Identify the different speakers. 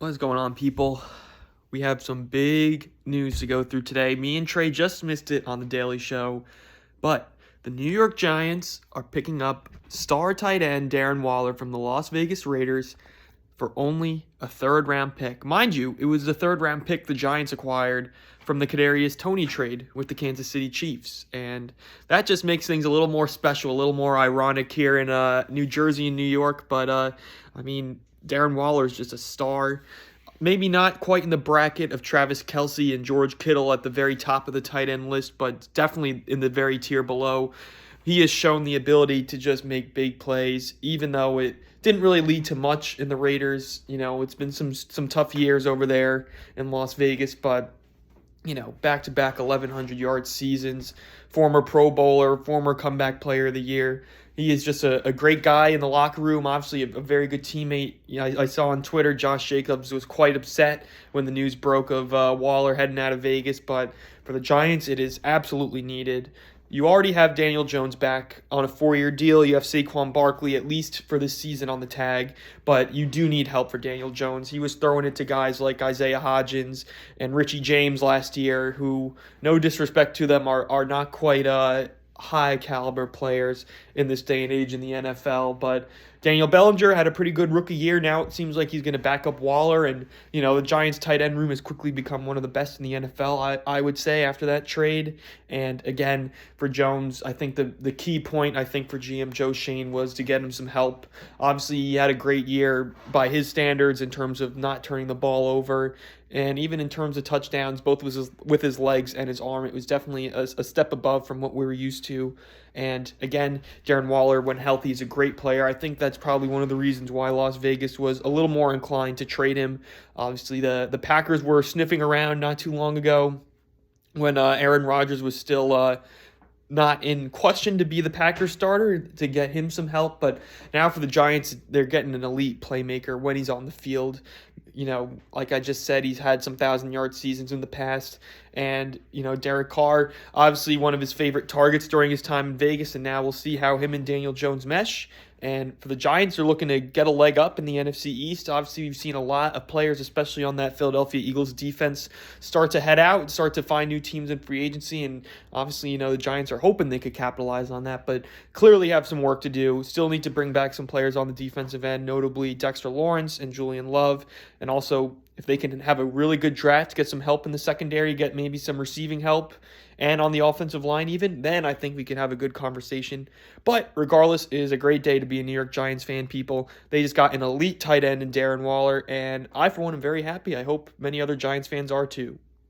Speaker 1: What's going on, people? We have some big news to go through today. Me and Trey just missed it on the Daily Show, but the New York Giants are picking up star tight end Darren Waller from the Las Vegas Raiders for only a third-round pick. Mind you, it was the third-round pick the Giants acquired from the Kadarius Toney trade with the Kansas City Chiefs, and that just makes things a little more special, a little more ironic here in New Jersey and New York. But Darren Waller is just a star. Maybe not quite in the bracket of Travis Kelce and George Kittle at the very top of the tight end list, but definitely in the very tier below. He has shown the ability to just make big plays, even though it didn't really lead to much in the Raiders. It's been some tough years over there in Las Vegas, but back-to-back 1,100-yard seasons, former Pro Bowler, former comeback player of the year. He is just a great guy in the locker room, obviously a very good teammate. I saw on Twitter Josh Jacobs was quite upset when the news broke of Waller heading out of Vegas, but for the Giants, it is absolutely needed. You already have Daniel Jones back on a 4-year deal. You have Saquon Barkley, at least for this season, on the tag. But you do need help for Daniel Jones. He was throwing it to guys like Isaiah Hodgins and Richie James last year, who, no disrespect to them, are not quite high-caliber players in this day and age in the NFL. But Daniel Bellinger had a pretty good rookie year. Now it seems like he's going to back up Waller, and the Giants' tight end room has quickly become one of the best in the NFL, I would say, after that trade. And again, for Jones, I think the key point, I think, for GM Joe Shane was to get him some help. Obviously, he had a great year by his standards in terms of not turning the ball over, and even in terms of touchdowns, both with his legs and his arm, it was definitely a step above from what we were used to. And again, Darren Waller, when healthy, is a great player. I think that's probably one of the reasons why Las Vegas was a little more inclined to trade him. Obviously, the Packers were sniffing around not too long ago when Aaron Rodgers was still not in question to be the Packers starter, to get him some help. But now for the Giants, they're getting an elite playmaker when he's on the field. Like I just said, he's had some 1,000-yard seasons in the past. And, Derek Carr, obviously one of his favorite targets during his time in Vegas. And now we'll see how him and Daniel Jones mesh. And for the Giants, they're looking to get a leg up in the NFC East. Obviously, we've seen a lot of players, especially on that Philadelphia Eagles defense, start to head out and start to find new teams in free agency. And obviously, the Giants are hoping they could capitalize on that, but clearly have some work to do. Still need to bring back some players on the defensive end, notably Dexter Lawrence and Julian Love. And also, if they can have a really good draft, get some help in the secondary, get maybe some receiving help, and on the offensive line even, then I think we can have a good conversation. But regardless, it is a great day to be a New York Giants fan, people. They just got an elite tight end in Darren Waller, and I, for one, am very happy. I hope many other Giants fans are too.